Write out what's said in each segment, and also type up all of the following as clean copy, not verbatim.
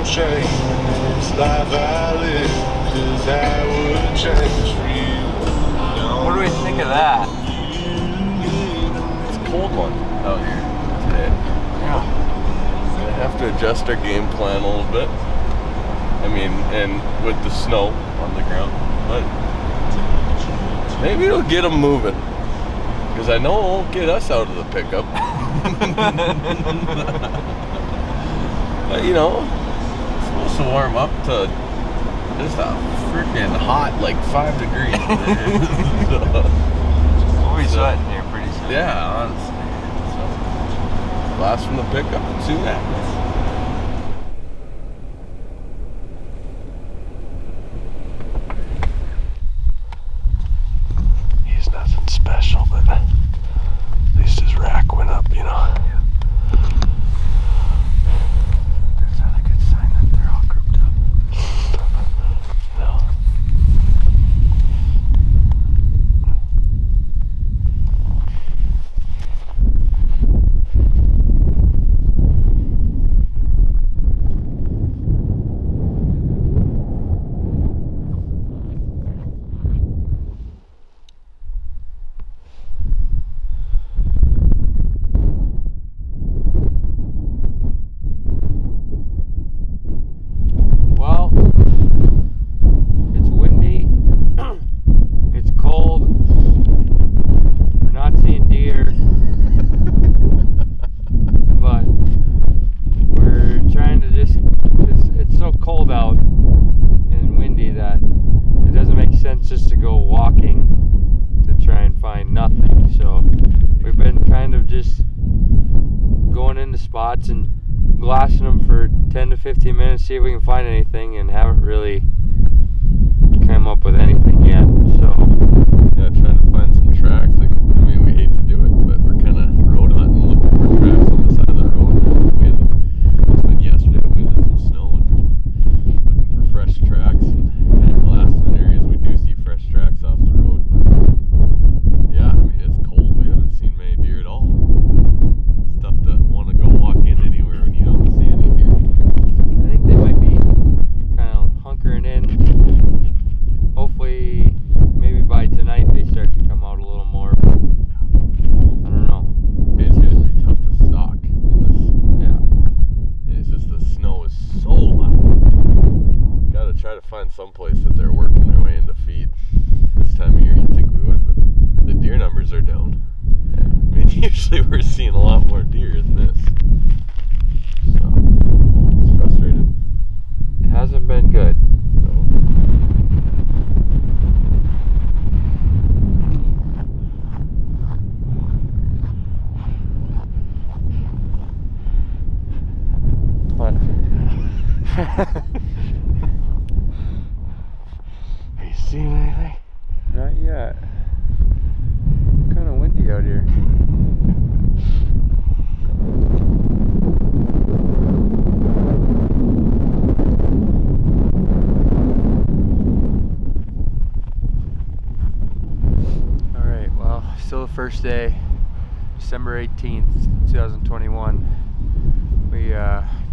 don't change this life I live, 'cause I would change for you. What do we think of that? It's a cold one out here today. Yeah. I have to adjust our game plan a little bit. I mean, and with the snow on the ground, but maybe it'll get them moving. Because I know it won't get us out of the pickup. But you know, it's supposed to warm up to just a freaking hot, like 5 degrees. We'll be sweating here pretty soon. Yeah, honestly. So, blast from the pickup and see what happens. He's nothing special, but at least his rack went up, you know. That's not a good sign that they're all grouped up. No. Well, it's windy, it's cold, we're not seeing deer, but we're trying to just, it's so cold out and windy that it doesn't make sense just to go walking to try and find nothing. So we've been kind of just going into spots and glassing them for 10 to 15 minutes, see if we can find anything, and haven't really come up with anything yet. So Yeah, trying to find some tracks. Like, I mean, we hate to do it, but we're kind of road hunting, looking for tracks on the side of the road. It's been yesterday, wind and some snow, and looking for fresh tracks and kind of blasting in areas we do see fresh tracks off the road. But yeah, I mean, it's cold. We haven't seen many deer at all. It's tough to want to go walk in anywhere when you don't see any deer. I think they might be kind of hunkering in. Hopefully, maybe by tonight they start to come out a little more. I don't know. It's going to be tough to stalk in this. Yeah. It's just the snow is so loud. Gotta try to find some place that they're working their way into feed. This time of year you'd think we would, but the deer numbers are down. I mean, usually we're seeing a lot more deer than this. So, it's frustrating. It hasn't been good. What? Are you seeing anything? Not yet. Kind of windy out here. All right. Well, still the first day, December 18th, 2021. We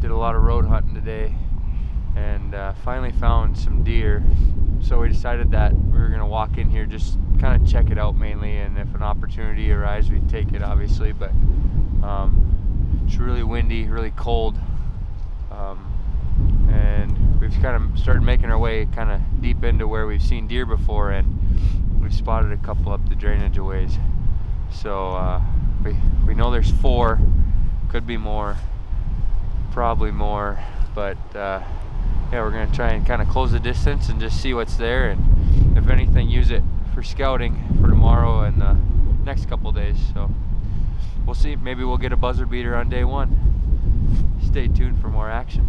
did a lot of road hunting today, and finally found some deer. So we decided that we were gonna walk in here, just kind of check it out mainly, and if an opportunity arises, we'd take it, obviously. But it's really windy, really cold, and we've kind of started making our way kind of deep into where we've seen deer before, and we've spotted a couple up the drainage a ways. So we know there's 4, could be more, probably more, but yeah, we're gonna try and kind of close the distance and just see what's there, and if anything, use it for scouting for tomorrow and the next couple days. So we'll see. Maybe we'll get a buzzer beater on day 1. Stay tuned for more action.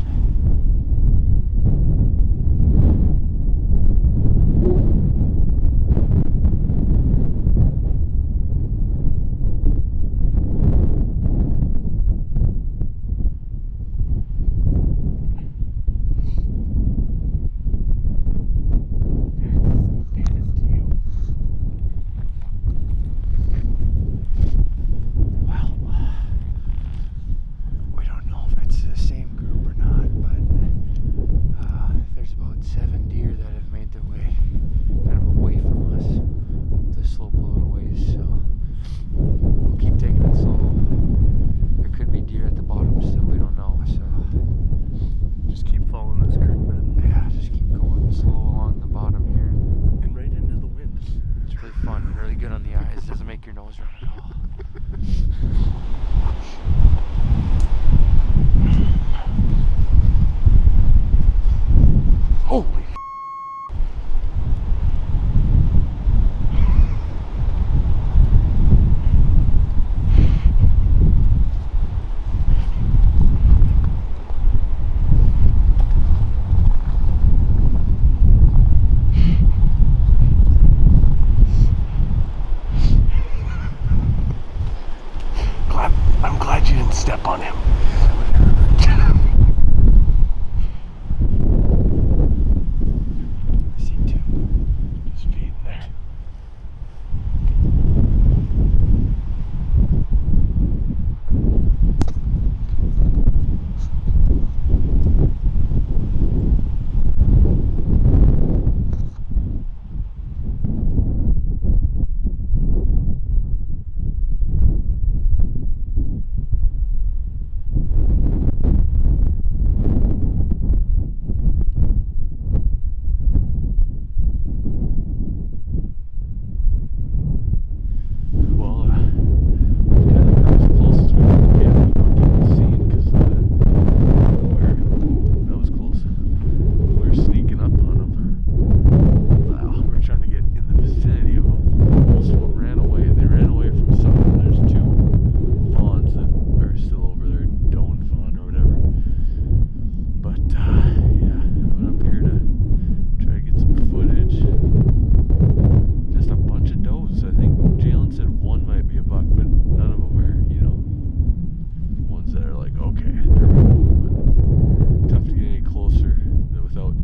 okay. There we go. But tough to get any closer without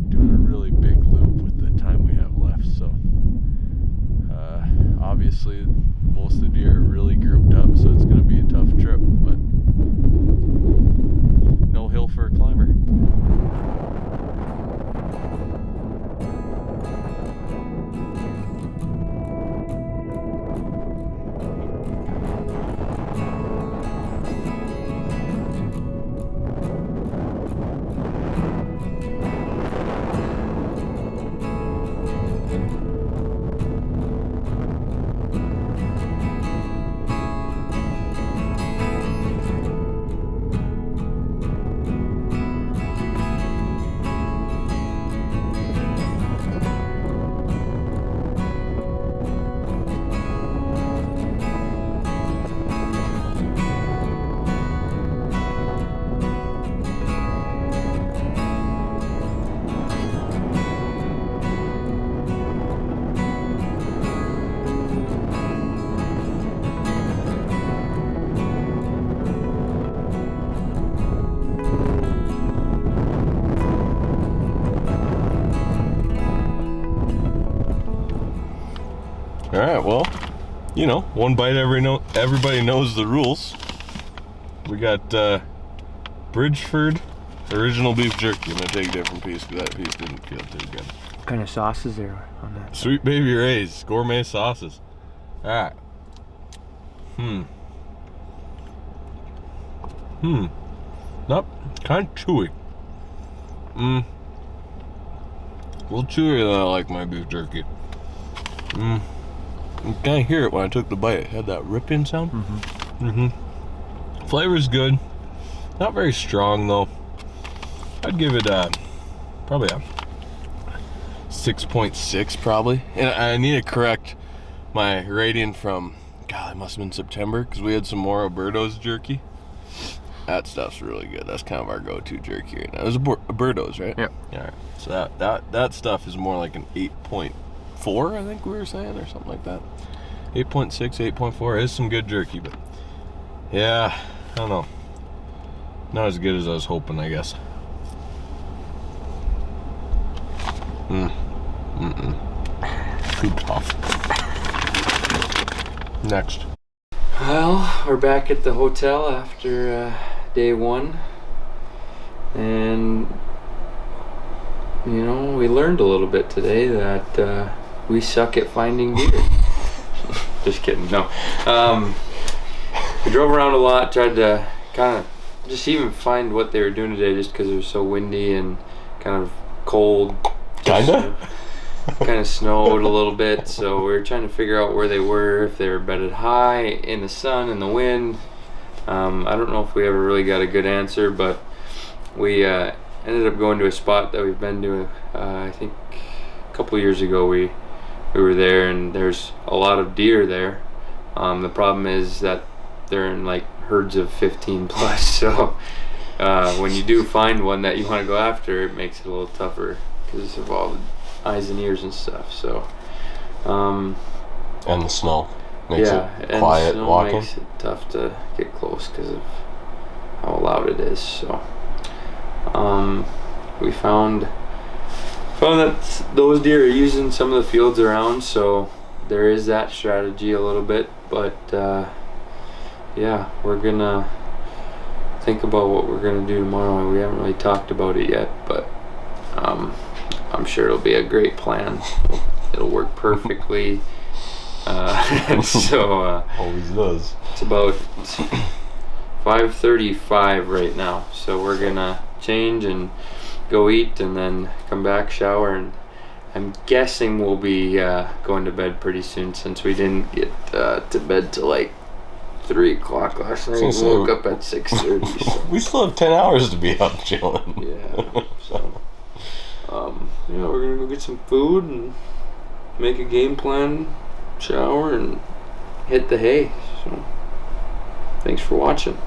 doing a really big loop with the time we have left. So obviously most of the deer are really grouped up, so it's going to be a tough trip, but no hill for a climber. All right, well, you know, one bite everybody knows the rules. We got Bridgeford original beef jerky. I'm gonna take a different piece because that piece didn't feel too good. What kind of sauce is there on that? Sweet Baby Ray's gourmet sauces. All right. Nope, kind of chewy. A little chewier than I like my beef jerky. You kind of hear it when I took the bite. It had that ripping sound. Flavor's good. Not very strong though. I'd give it probably a 6.6 probably. And I need to correct my rating from, God, it must have been September, because we had some more Alberto's jerky. That stuff's really good. That's kind of our go-to jerky right now. It was Alberto's, right? Yep. Yeah. So that stuff is more like an 8.4, I think we were saying, or something like that. 8.6, 8.4 is some good jerky, but yeah, I don't know. Not as good as I was hoping, I guess. Too tough. Next. Well, we're back at the hotel after day one, and you know, we learned a little bit today that we suck at finding deer. Just kidding, no. We drove around a lot, tried to kind of just even find what they were doing today, just because it was so windy and kind of cold. Kinda? Kind of snowed a little bit, so we were trying to figure out where they were, if they were bedded high in the sun and the wind. I don't know if we ever really got a good answer, but we ended up going to a spot that we've been to. I think a couple years ago we were there, and there's a lot of deer there. The problem is that they're in like herds of 15 plus, so when you do find one that you want to go after, it makes it a little tougher because of all the eyes and ears and stuff. So and the snow makes it quiet and the snow walking. makes it tough to get close because of how loud it is. So we found that those deer are using some of the fields around, so there is that strategy a little bit, but yeah, we're gonna think about what we're gonna do tomorrow. We haven't really talked about it yet, but I'm sure it'll be a great plan. It'll work perfectly. So always does. it's about 5:35 right now, so we're gonna change and go eat and then come back, shower, and I'm guessing we'll be going to bed pretty soon, since we didn't get to bed till like 3 o'clock last night. We woke up at 6:30. So. We still have 10 hours to be up chilling. Yeah. So yeah, we're gonna go get some food and make a game plan, shower, and hit the hay. So thanks for watching.